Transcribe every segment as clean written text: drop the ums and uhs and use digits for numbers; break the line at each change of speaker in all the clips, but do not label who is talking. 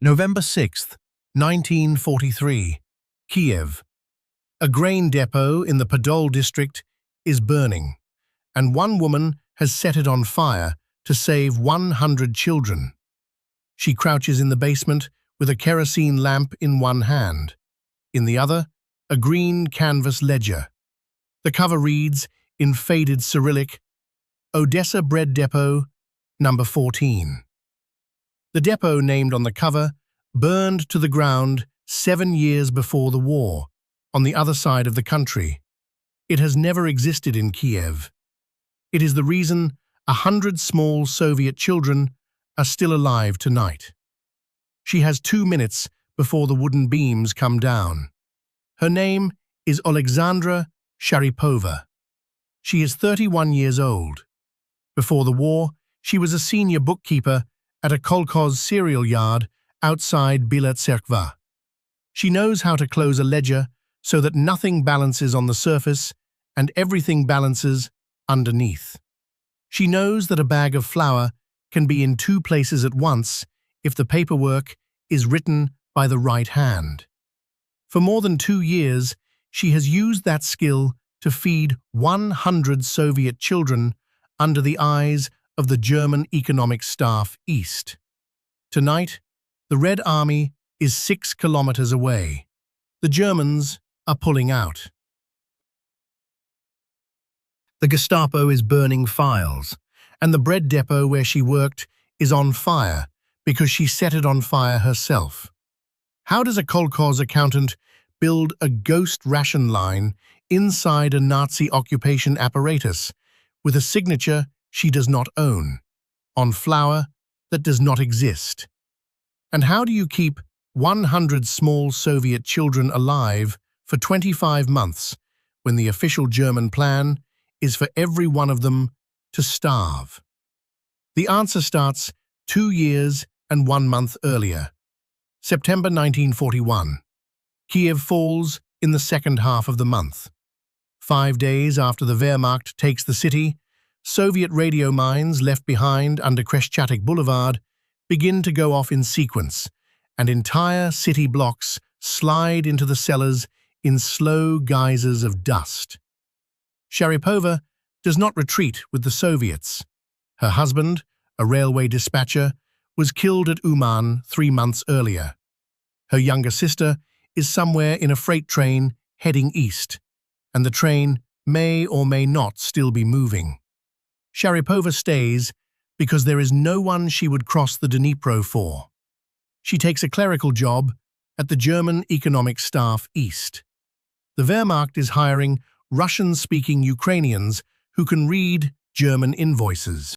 November 6th, 1943, Kiev. A grain depot in the Podol district is burning, and one woman has set it on fire to save 100 children. She crouches in the basement with a kerosene lamp in one hand. In the other, a green canvas ledger. The cover reads, in faded Cyrillic, Odessa Bread Depot, number 14. The depot named on the cover burned to the ground 7 years before the war, on the other side of the country. It has never existed in Kiev. It is the reason 100 small Soviet children are still alive tonight. She has 2 minutes before the wooden beams come down. Her name is Alexandra Sharipova. She is 31 years old. Before the war, she was a senior bookkeeper at a kolkhoz cereal yard outside Bila Tserkva. She knows how to close a ledger so that nothing balances on the surface and everything balances underneath. She knows that a bag of flour can be in 2 places at once if the paperwork is written by the right hand. For more than 2 years, she has used that skill to feed 100 Soviet children under the eyes of the German Economic Staff East. Tonight, the Red Army is 6 kilometers away. The Germans are pulling out. The Gestapo is burning files, and the bread depot where she worked is on fire because she set it on fire herself. How does a kolkhoz accountant build a ghost ration line inside a Nazi occupation apparatus with a signature she does not own, on flour that does not exist? And how do you keep 100 small Soviet children alive for 25 months when the official German plan is for every one of them to starve? The answer starts 2 years and 1 month earlier. September 1941. Kiev falls in the second half of the month. 5 days after the Wehrmacht takes the city, Soviet radio mines left behind under Khreshchatyk Boulevard begin to go off in sequence, and entire city blocks slide into the cellars in slow geysers of dust. Sharipova does not retreat with the Soviets. Her husband, a railway dispatcher, was killed at Uman 3 months earlier. Her younger sister is somewhere in a freight train heading east, and the train may or may not still be moving. Sharipova stays because there is no one she would cross the Dnipro for. She takes a clerical job at the German Economic Staff East. The Wehrmacht is hiring Russian-speaking Ukrainians who can read German invoices.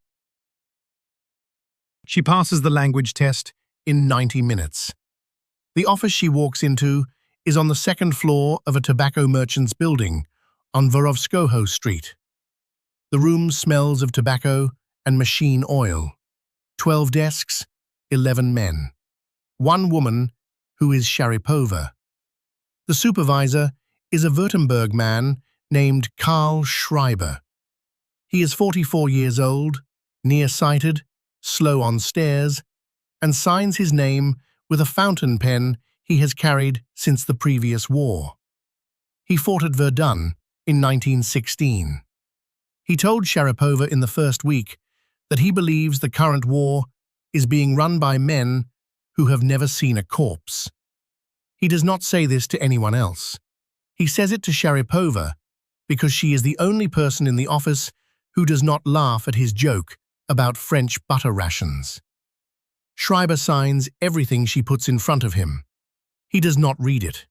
She passes the language test in 90 minutes. The office she walks into is on the 2nd floor of a tobacco merchant's building on Vorovskoho Street. The room smells of tobacco and machine oil. 12 desks, 11 men. 1 woman, who is Sharipova. The supervisor is a Württemberg man named Karl Schreiber. He is 44 years old, nearsighted, slow on stairs, and signs his name with a fountain pen he has carried since the previous war. He fought at Verdun in 1916. He told Sharipova in the first week that he believes the current war is being run by men who have never seen a corpse. He does not say this to anyone else. He says it to Sharipova because she is the only person in the office who does not laugh at his joke about French butter rations. Schreiber signs everything she puts in front of him. He does not read it.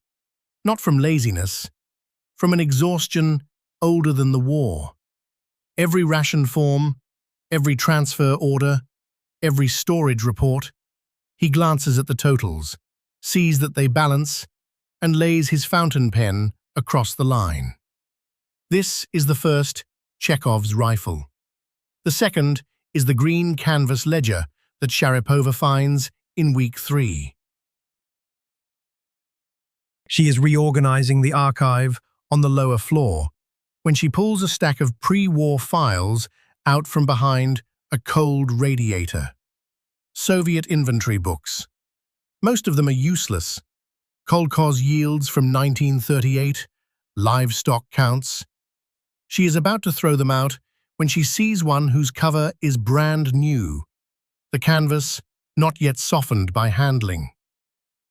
Not from laziness, from an exhaustion older than the war. Every ration form, every transfer order, every storage report, he glances at the totals, sees that they balance, and lays his fountain pen across the line. This is the first, Chekhov's rifle. The second is the green canvas ledger that Sharipova finds in week 3. She is reorganizing the archive on the lower floor when she pulls a stack of pre-war files out from behind a cold radiator. Soviet inventory books. Most of them are useless. Kolkhoz yields from 1938, livestock counts. She is about to throw them out when she sees one whose cover is brand new, the canvas not yet softened by handling.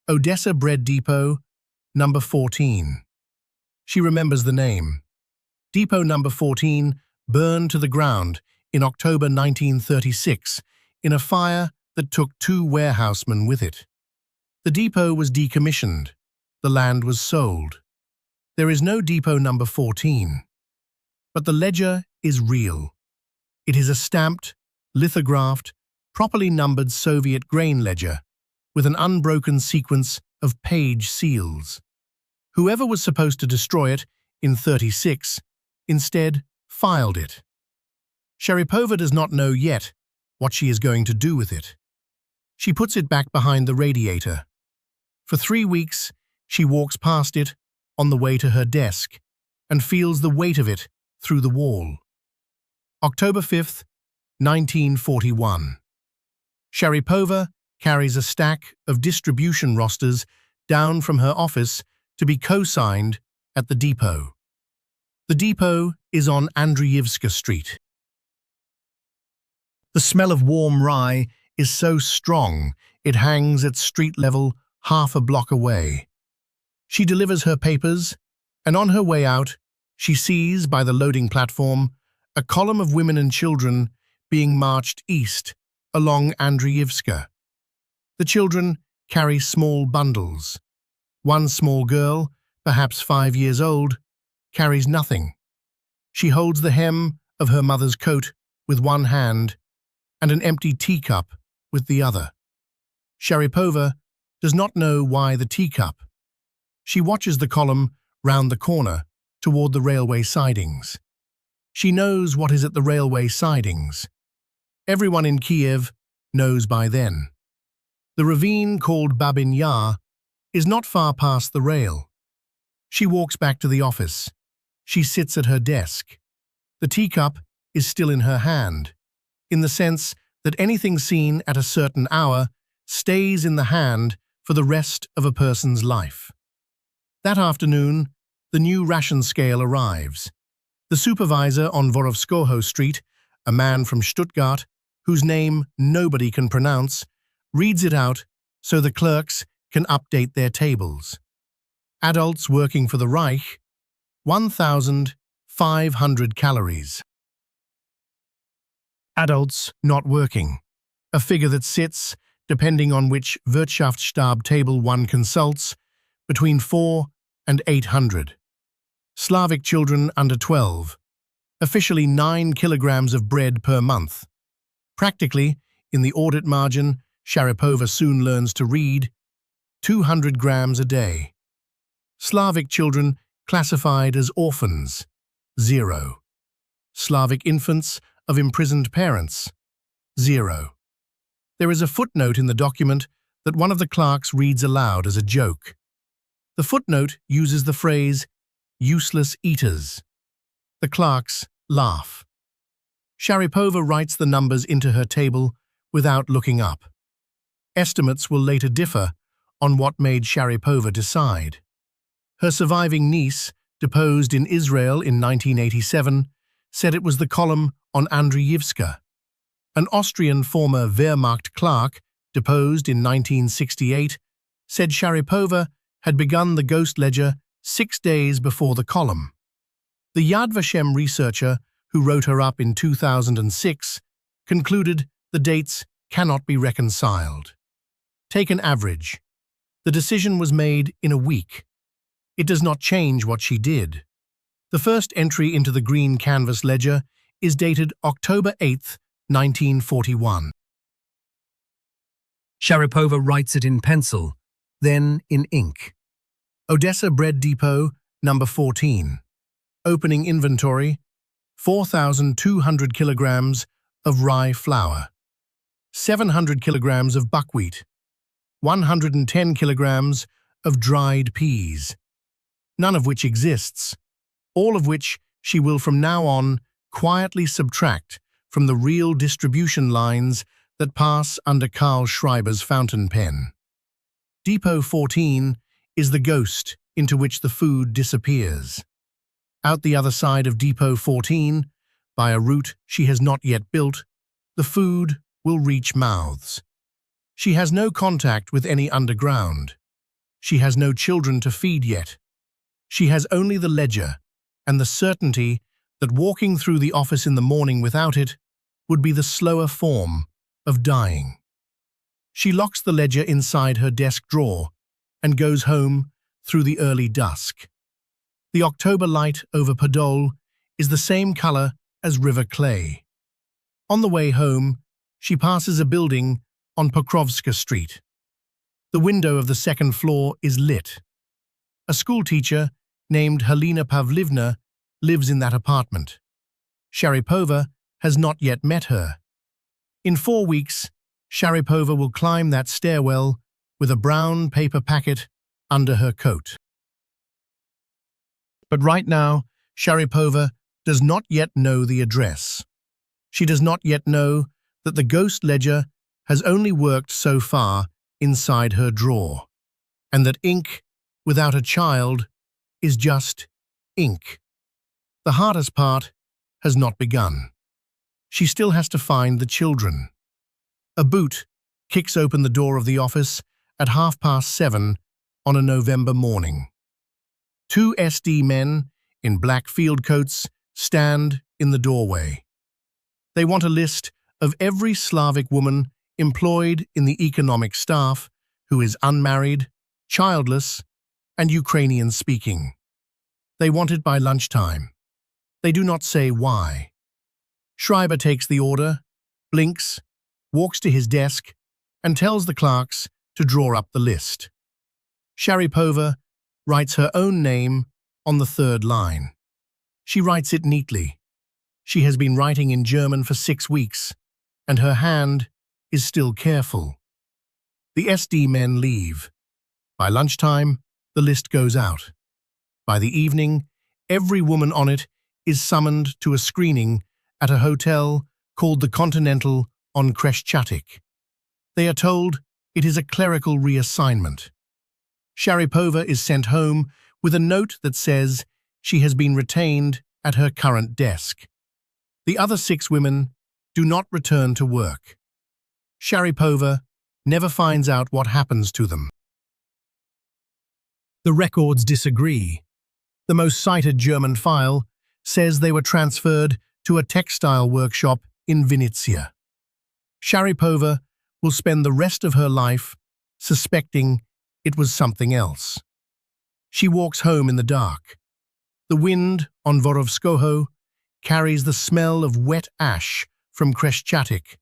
Odessa Bread Depot, number 14. She remembers the name. Depot number 14 burned to the ground in October 1936 in a fire that took 2 warehousemen with it. The depot was decommissioned. The land was sold. There is no depot number 14. But the ledger is real. It is a stamped, lithographed, properly numbered Soviet grain ledger with an unbroken sequence of page seals. Whoever was supposed to destroy it in 36 instead filed it. Sharipova does not know yet what she is going to do with it. She puts it back behind the radiator. For 3 weeks, she walks past it on the way to her desk and feels the weight of it through the wall. October 5th, 1941. Sharipova carries a stack of distribution rosters down from her office to be co-signed at the depot. The depot is on Andreevska Street. The smell of warm rye is so strong it hangs at street level half a block away. She delivers her papers, and on her way out, she sees, by the loading platform, a column of women and children being marched east along Andreevska. The children carry small bundles. One small girl, perhaps 5 years old, carries nothing. She holds the hem of her mother's coat with one hand and an empty teacup with the other. Sharipova does not know why the teacup. She watches the column round the corner toward the railway sidings. She knows what is at the railway sidings. Everyone in Kiev knows by then. The ravine called Babin Yar is not far past the rail. She walks back to the office. She sits at her desk. The teacup is still in her hand, in the sense that anything seen at a certain hour stays in the hand for the rest of a person's life. That afternoon, the new ration scale arrives. The supervisor on Vorovskoho Street, a man from Stuttgart, whose name nobody can pronounce, reads it out so the clerks can update their tables. Adults working for the Reich, 1,500 calories. Adults not working, a figure that sits, depending on which Wirtschaftsstab table one consults, between 4 and 800. Slavic children under 12, officially 9 kilograms of bread per month. Practically, in the audit margin, Sharipova soon learns to read 200 grams a day. Slavic children classified as orphans, 0. Slavic infants of imprisoned parents, 0. There is a footnote in the document that one of the clerks reads aloud as a joke. The footnote uses the phrase, useless eaters. The clerks laugh. Sharipova writes the numbers into her table without looking up. Estimates will later differ on what made Sharipova decide. Her surviving niece, deposed in Israel in 1987, said it was the column on Andreevska. An Austrian former Wehrmacht clerk, deposed in 1968, said Sharipova had begun the ghost ledger 6 days before the column. The Yad Vashem researcher, who wrote her up in 2006, concluded the dates cannot be reconciled. Take an average. The decision was made in a week. It does not change what she did. The first entry into the green canvas ledger is dated October 8, 1941.
Sharipova writes it in pencil, then in ink.
Odessa Bread Depot, number 14. Opening inventory, 4,200 kilograms of rye flour, 700 kilograms of buckwheat, 110 kilograms of dried peas, none of which exists, all of which she will from now on quietly subtract from the real distribution lines that pass under Carl Schreiber's fountain pen. Depot 14 is the ghost into which the food disappears. Out the other side of Depot 14, by a route she has not yet built, the food will reach mouths. She has no contact with any underground. She has no children to feed yet. She has only the ledger and the certainty that walking through the office in the morning without it would be the slower form of dying. She locks the ledger inside her desk drawer and goes home through the early dusk. The October light over Podol is the same color as river clay. On the way home, she passes a building on Pokrovska Street. The window of the second floor is lit. A schoolteacher named Helena Pavlovna lives in that apartment. Sharipova has not yet met her. In 4 weeks, Sharipova will climb that stairwell with a brown paper packet under her coat. But right now, Sharipova does not yet know the address. She does not yet know that the ghost ledger has only worked so far inside her drawer, and that ink without a child is just ink. The hardest part has not begun. She still has to find the children. A boot kicks open the door of the office at 7:30 on a November morning. 2 SD men in black field coats stand in the doorway. They want a list of every Slavic woman employed in the economic staff who is unmarried, childless, and Ukrainian-speaking. They want it by lunchtime. They do not say why. Schreiber takes the order, blinks, walks to his desk, and tells the clerks to draw up the list. Sharipova writes her own name on the 3rd line. She writes it neatly. She has been writing in German for 6 weeks, and her hand is still careful. The SD men leave. By lunchtime, the list goes out. By the evening, every woman on it is summoned to a screening at a hotel called the Continental on Khreshchatyk. They are told it is a clerical reassignment. Sharipova is sent home with a note that says she has been retained at her current desk. The other 6 women do not return to work. Sharipova never finds out what happens to them. The records disagree. The most cited German file says they were transferred to a textile workshop in Vinnytsia. Sharipova will spend the rest of her life suspecting it was something else. She walks home in the dark. The wind on Vorovskoho carries the smell of wet ash from Khreshchatyk,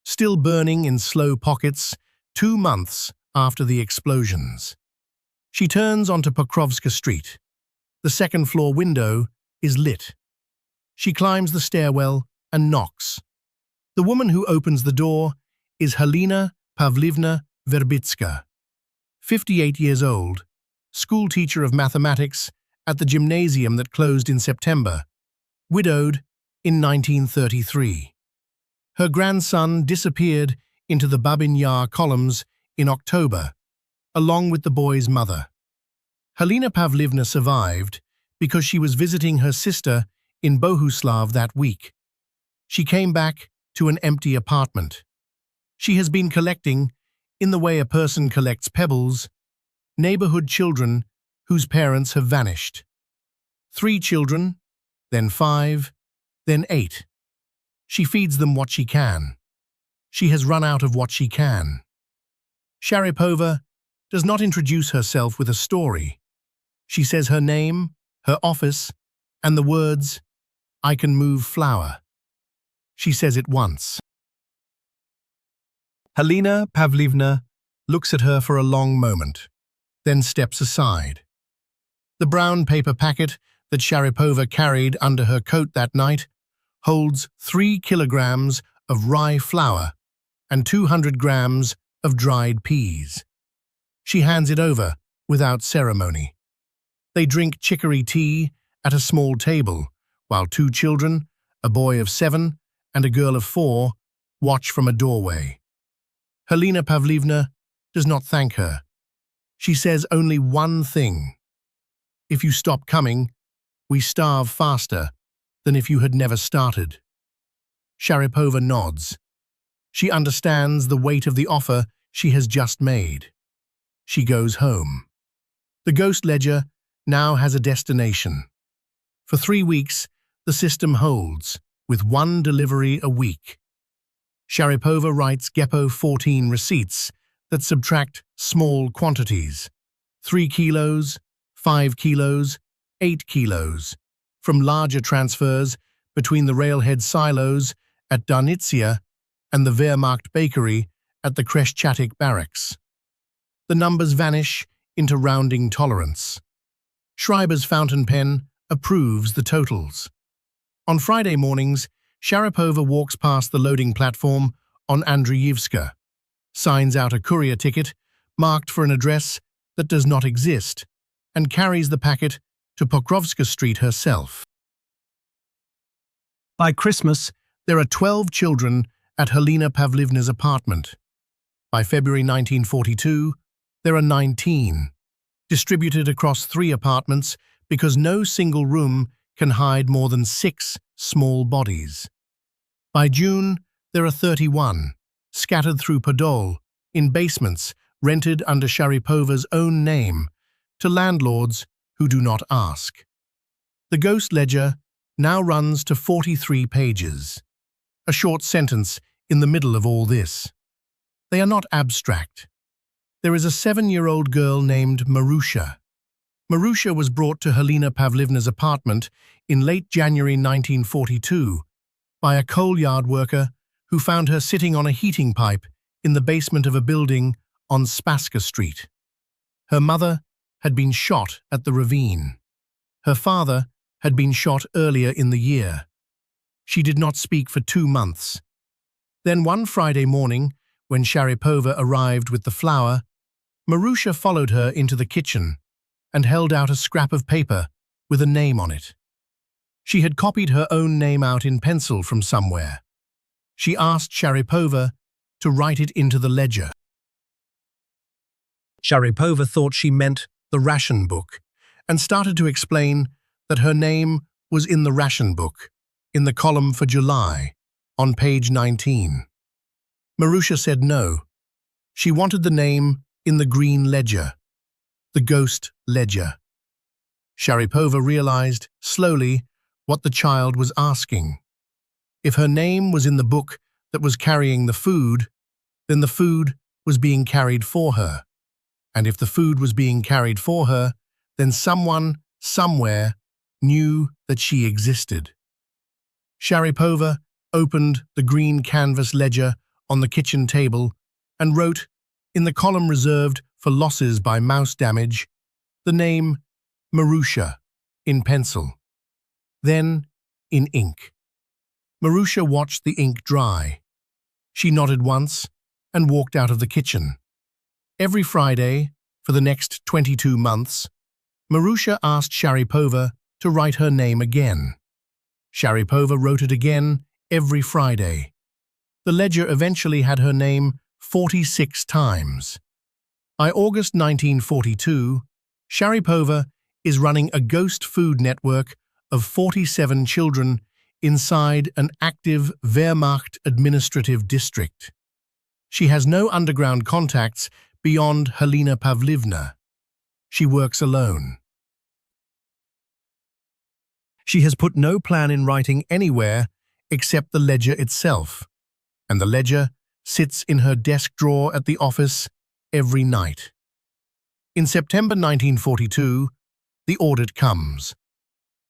still burning in slow pockets 2 months after the explosions. She turns onto Pokrovska Street. The second-floor window is lit. She climbs the stairwell and knocks. The woman who opens the door is Helena Pavlovna Verbitska, 58 years old, schoolteacher of mathematics at the gymnasium that closed in September, widowed in 1933. Her grandson disappeared into the Babin Yar columns in October, along with the boy's mother. Helena Pavlovna survived because she was visiting her sister in Bohuslav that week. She came back to an empty apartment. She has been collecting, in the way a person collects pebbles, neighborhood children whose parents have vanished. 3 children, then 5, then 8. She feeds them what she can. She has run out of what she can. Sharipova does not introduce herself with a story. She says her name, her office, and the words, "I can move flour." She says it once. Helena Pavlovna looks at her for a long moment, then steps aside. The brown paper packet that Sharipova carried under her coat that night holds 3 kilograms of rye flour and 200 grams of dried peas. She hands it over without ceremony. They drink chicory tea at a small table, while 2 children, a boy of 7 and a girl of 4, watch from a doorway. Helena Pavlovna does not thank her. She says only one thing: if you stop coming, we starve faster than if you had never started. Sharipova nods. She understands the weight of the offer she has just made. She goes home. The ghost ledger now has a destination. For 3 weeks, the system holds, with 1 delivery a week. Sharipova writes Gestapo 14 receipts that subtract small quantities: 3 kilos, 5 kilos, 8 kilos, from larger transfers between the railhead silos at Darnitsia and the Wehrmacht bakery at the Kreschatik barracks. The numbers vanish into rounding tolerance. Schreiber's fountain pen approves the totals. On Friday mornings, Sharipova walks past the loading platform on Andreyevska, signs out a courier ticket marked for an address that does not exist, and carries the packet to Pokrovska Street herself. By Christmas, there are 12 children at Helena Pavlivna's apartment. By February 1942, there are 19, distributed across 3 apartments because no single room can hide more than 6 small bodies. By June, there are 31, scattered through Podol, in basements rented under Sharipova's own name, to landlords who do not ask. The ghost ledger now runs to 43 pages. A short sentence in the middle of all this. They are not abstract. There is a 7-year-old girl named Marusha. Marusha was brought to Helena Pavlivna's apartment in late January 1942 by a coal yard worker who found her sitting on a heating pipe in the basement of a building on Spassky Street. Her mother had been shot at the ravine. Her father had been shot earlier in the year. She did not speak for 2 months. Then one Friday morning, when Sharipova arrived with the flour, Marusha followed her into the kitchen and held out a scrap of paper with a name on it. She had copied her own name out in pencil from somewhere. She asked Sharipova to write it into the ledger. Sharipova thought she meant the ration book and started to explain that her name was in the ration book, in the column for July, on page 19. Marusha said no. She wanted the name in the green ledger, the ghost ledger. Sharipova realized, slowly, what the child was asking. If her name was in the book that was carrying the food, then the food was being carried for her. And if the food was being carried for her, then someone, somewhere, knew that she existed. Sharipova opened the green canvas ledger on the kitchen table and wrote, in the column reserved for losses by mouse damage, the name Marusha in pencil. Then in ink. Marusha watched the ink dry. She nodded once and walked out of the kitchen. Every Friday, for the next 22 months, Marusha asked Sharipova to write her name again. Sharipova wrote it again every Friday. The ledger eventually had her name 46 times. By August 1942, Sharipova is running a ghost food network of 47 children inside an active Wehrmacht administrative district. She has no underground contacts beyond Helena Pavlivna. She works alone. She has put no plan in writing anywhere except the ledger itself, and the ledger sits in her desk drawer at the office every night. In September 1942, the audit comes.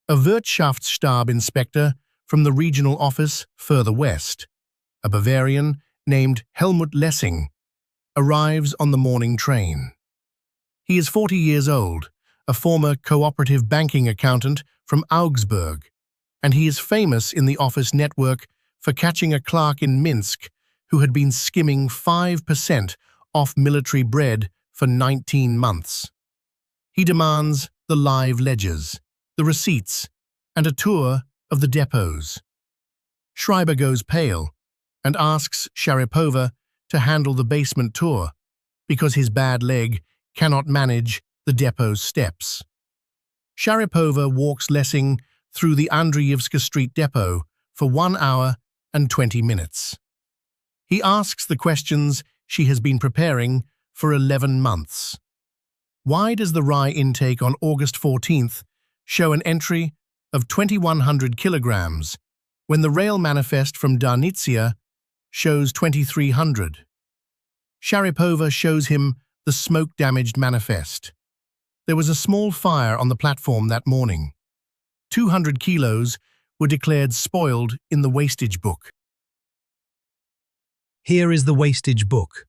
A Wirtschaftsstab inspector from the regional office further west, a Bavarian named Helmut Lessing, arrives on the morning train. He is 40 years old, a former cooperative banking accountant from Augsburg, and he is famous in the office network for catching a clerk in Minsk who had been skimming 5% off military bread for 19 months. He demands the live ledgers, the receipts, and a tour of the depots. Schreiber goes pale and asks Sharipova to handle the basement tour because his bad leg cannot manage the depot's steps. Sharipova walks Lessing through the Andreyevska Street depot for 1 hour and 20 minutes. He asks the questions she has been preparing for 11 months. Why does the rye intake on August 14th show an entry of 2,100 kilograms when the rail manifest from Darnitsia shows 2,300? Sharipova shows him the smoke-damaged manifest. There was a small fire on the platform that morning. 200 kilos were declared spoiled in the wastage book.
Here is the wastage book.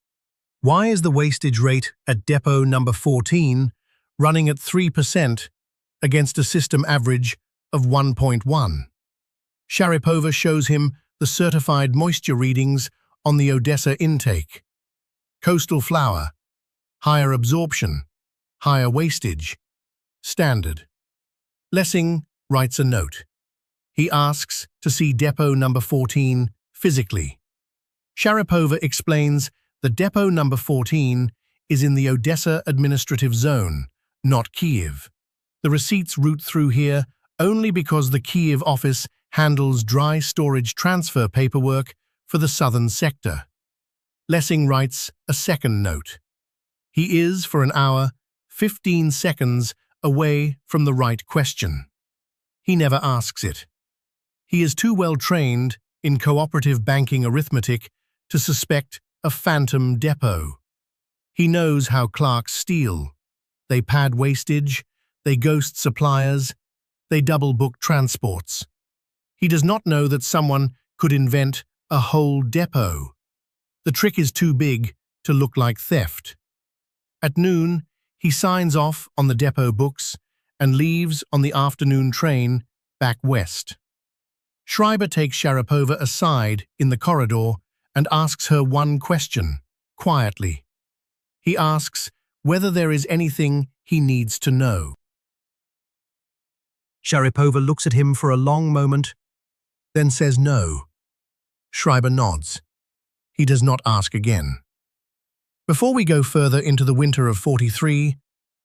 Why is the wastage rate at depot number 14 running at 3% against a system average of 1.1? Sharipova shows him the certified moisture readings on the Odessa intake. Coastal flour, higher absorption, higher wastage, standard. Lessing writes a note. He asks to see depot number 14 physically. Sharipova explains that depot number 14 is in the Odessa administrative zone, not Kiev. The receipts route through here only because the Kiev office handles dry storage transfer paperwork for the southern sector. Lessing writes a second note. He is, for an hour, 15 seconds away from the right question. He never asks it. He is too well trained in cooperative banking arithmetic to suspect a phantom depot. He knows how clerks steal. They pad wastage, they ghost suppliers, they double-book transports. He does not know that someone could invent a whole depot. The trick is too big to look like theft. At noon, he signs off on the depot books and leaves on the afternoon train back west. Schreiber takes Sharipova aside in the corridor and asks her one question, quietly. He asks whether there is anything he needs to know. Sharipova looks at him for a long moment, then says no. Schreiber nods. He does not ask again. Before we go further into the winter of 43,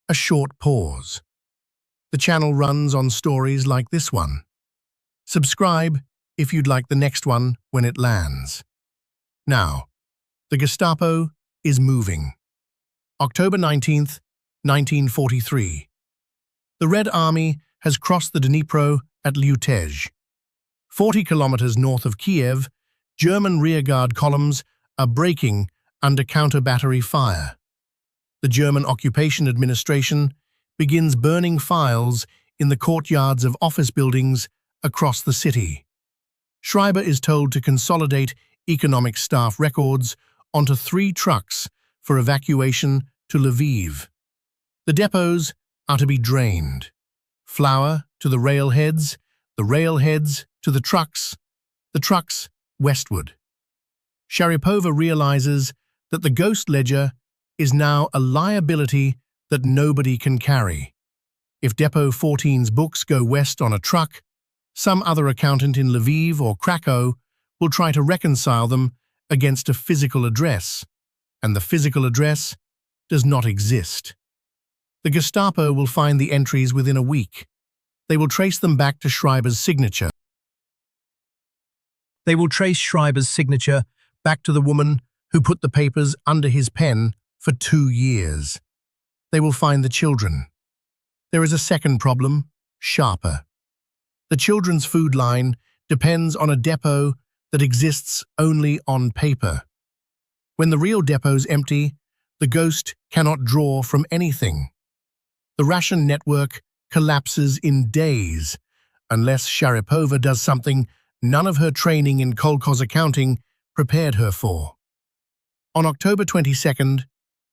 a short pause. The channel runs on stories like this one. Subscribe if you'd like the next one when it lands. Now, the Gestapo is moving. October 19th, 1943. The Red Army has crossed the Dnipro at Lyutezh. 40 kilometers north of Kiev, German rearguard columns are breaking under counter-battery fire. The German occupation administration begins burning files in the courtyards of office buildings across the city. Schreiber is told to consolidate economic staff records onto 3 trucks for evacuation to Lviv. The depots are to be drained. Flour to the railheads to the trucks westward. Sharipova realizes that the ghost ledger is now a liability that nobody can carry. If Depot 14's books go west on a truck, some other accountant in Lviv or Krakow will try to reconcile them against a physical address, and the physical address does not exist. The Gestapo will find the entries within a week. They will trace them back to Schreiber's signature. They will trace Schreiber's signature back to the woman who put the papers under his pen for 2 years. They will find the children. There is a second problem, sharper. The children's food line depends on a depot that exists only on paper. When the real depot's empty, the ghost cannot draw from anything. The ration network collapses in days, unless Sharipova does something none of her training in kolkhoz accounting prepared her for. On October 22nd,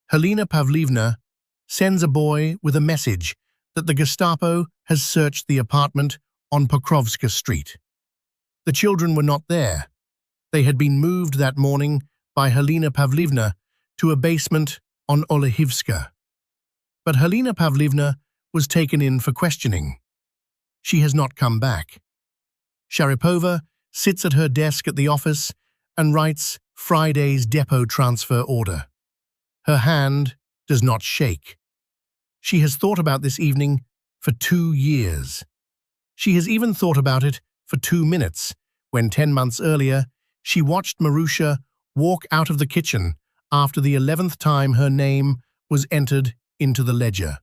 Helena Pavlivna sends a boy with a message that the Gestapo has searched the apartment on Pokrovska Street. The children were not there. They had been moved that morning by Helena Pavlivna to a basement on Olehivska. But Helena Pavlivna was taken in for questioning. She has not come back. Sharipova sits at her desk at the office and writes Friday's depot transfer order. Her hand does not shake.
She has thought about this evening for 2 years. She has even thought about it for 2 minutes, when 10 months earlier, she watched Marusha walk out of the kitchen after the 11th time her name was entered into the ledger.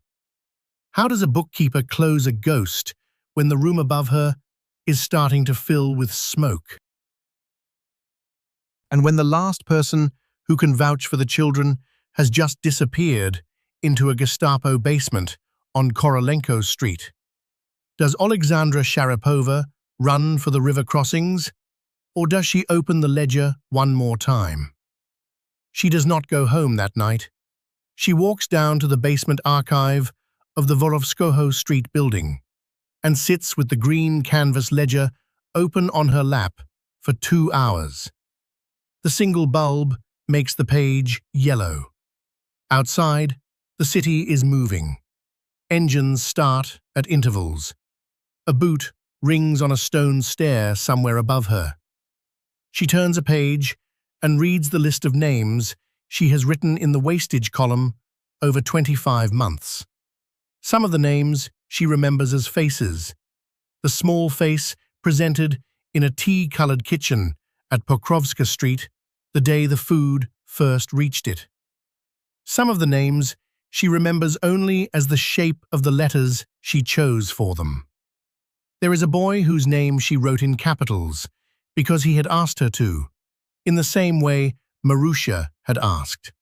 How does a bookkeeper close a ghost when the room above her is starting to fill with smoke? And when the last person who can vouch for the children has just disappeared into a Gestapo basement on Korolenko Street? Does Alexandra Sharipova run for the river crossings, or does she open the ledger one more time? She does not go home that night. She walks down to the basement archive of the Vorovskoho Street building and sits with the green canvas ledger open on her lap for 2 hours. The single bulb makes the page yellow. Outside, the city is moving. Engines start at intervals. A boot rings on a stone stair somewhere above her. She turns a page and reads the list of names she has written in the wastage column over 25 months. Some of the names she remembers as faces. The small face presented in a tea-colored kitchen at Pokrovska Street the day the food first reached it. Some of the names she remembers only as the shape of the letters she chose for them. There is a boy whose name she wrote in capitals because he had asked her to, in the same way Marusha had asked.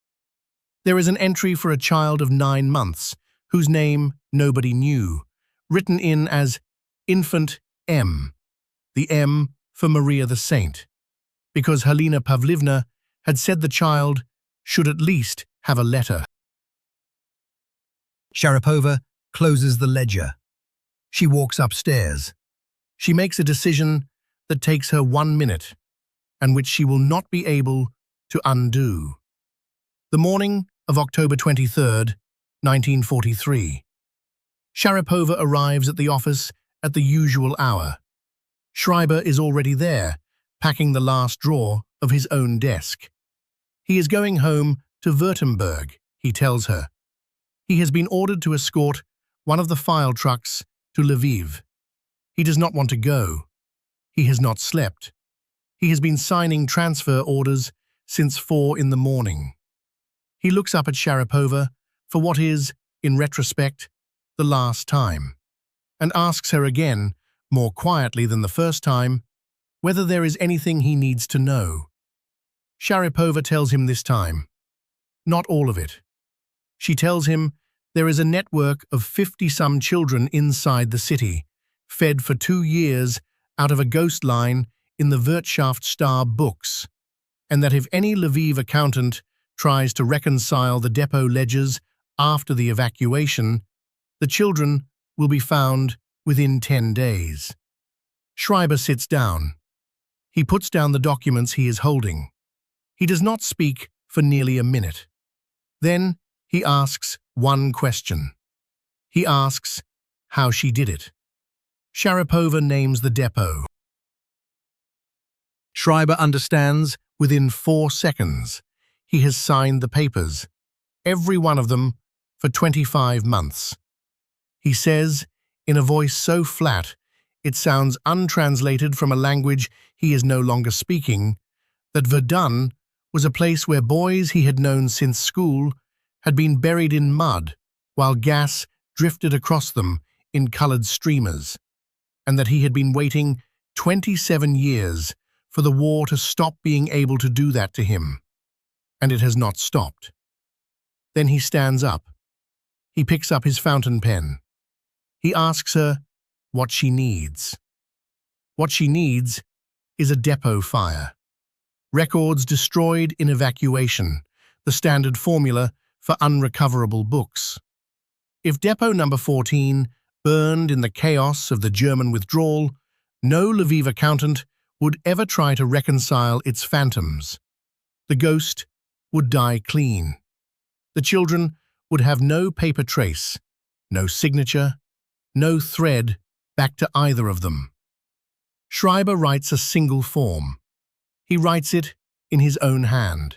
There is an entry for a child of 9 months whose name nobody knew, written in as Infant M, the M for Maria the Saint, because Helena Pavlovna had said the child should at least have a letter.
Sharipova closes the ledger. She walks upstairs.
She makes a decision that takes her 1 minute, and which she will not be able to undo. The morning of October 23rd, 1943. Sharipova arrives at the office at the usual hour. Schreiber is already there, packing the last drawer of his own desk. He is going home to Württemberg, he tells her. He has been ordered to escort one of the file trucks to Lviv. He does not want to go. He has not slept. He has been signing transfer orders since 4 in the morning. He looks up at Sharipova for what is, in retrospect, the last time, and asks her again, more quietly than the first time, whether there is anything he needs to know. Sharipova tells him this time, not all of it. She tells him there is a network of 50-some children inside the city, fed for 2 years out of a ghost line in the Wirtschaftsstab books, and that if any Lviv accountant tries to reconcile the depot ledgers after the evacuation, the children will be found within 10 days. Schreiber sits down. He puts down the documents he is holding. He does not speak for nearly a minute. Then he asks one question. He asks how she did it. Sharipova names the depot. Schreiber understands within 4 seconds. He has signed the papers, every one of them, for 25 months. He says, in a voice so flat it sounds untranslated from a language he is no longer speaking, that Verdun was a place where boys he had known since school had been buried in mud while gas drifted across them in colored streamers, and that he had been waiting 27 years for the war to stop being able to do that to him. And it has not stopped. Then he stands up. He picks up his fountain pen. He asks her what she needs. What she needs is a depot fire. Records destroyed in evacuation, the standard formula for unrecoverable books. If depot number 14 burned in the chaos of the German withdrawal, no Lviv accountant would ever try to reconcile its phantoms. The ghost would die clean. The children would have no paper trace, no signature, no thread back to either of them. Schreiber writes a single form. He writes it in his own hand.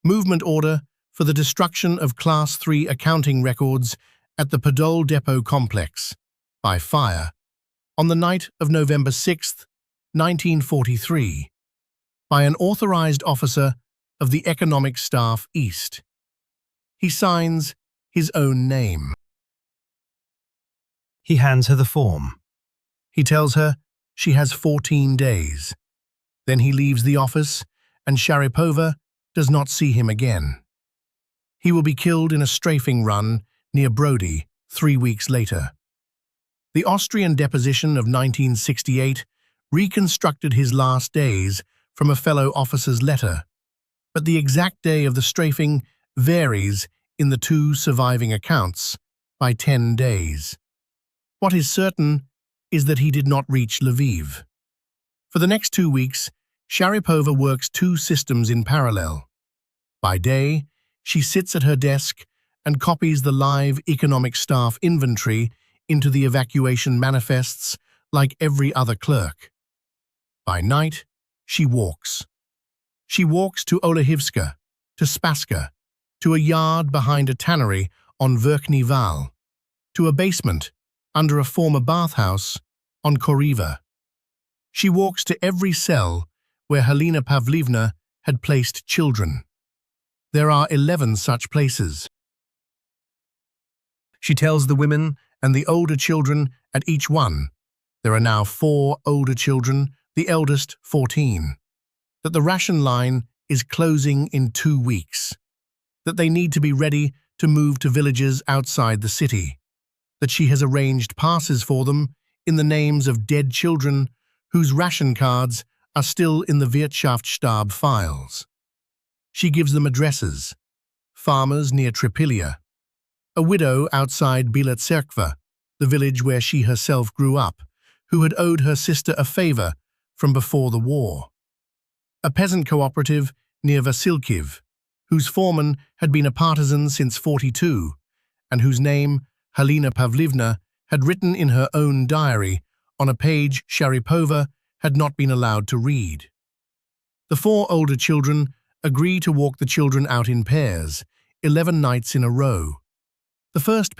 Movement order for the destruction of Class 3 accounting records at the Podol Depot complex by fire on the night of November 6, 1943, by an authorized officer of the Economic Staff East. He signs his own name.
He hands her the form.
He tells her she has 14 days. Then he leaves the office, and Sharipova does not see him again. He will be killed in a strafing run near Brody 3 weeks later. The Austrian deposition of 1968 reconstructed his last days from a fellow officer's letter, but the exact day of the strafing varies in the two surviving accounts by 10 days. What is certain is that he did not reach Lviv. For the next 2 weeks, Sharipova works two systems in parallel. By day, she sits at her desk and copies the live economic staff inventory into the evacuation manifests like every other clerk. By night, she walks. She walks to Olehivska, to Spaska, to a yard behind a tannery on Verkhny Val, to a basement under a former bathhouse on Koriva. She walks to every cell where Helena Pavlovna had placed children. There are 11 such places. She tells the women and the older children at each one, there are now 4 older children, the eldest 14, that the ration line is closing in 2 weeks, that they need to be ready to move to villages outside the city, that she has arranged passes for them in the names of dead children whose ration cards are still in the Wirtschaftsstab files. She gives them addresses: farmers near Tripilia, a widow outside Bila Tserkva, the village where she herself grew up, who had owed her sister a favor from before the war, a peasant cooperative near Vasilkiv, whose foreman had been a partisan since 42, and whose name Helena Pavlovna had written in her own diary on a page Sharipova had not been allowed to read. The 4 older children agree to walk the children out in pairs, 11 nights in a row. The first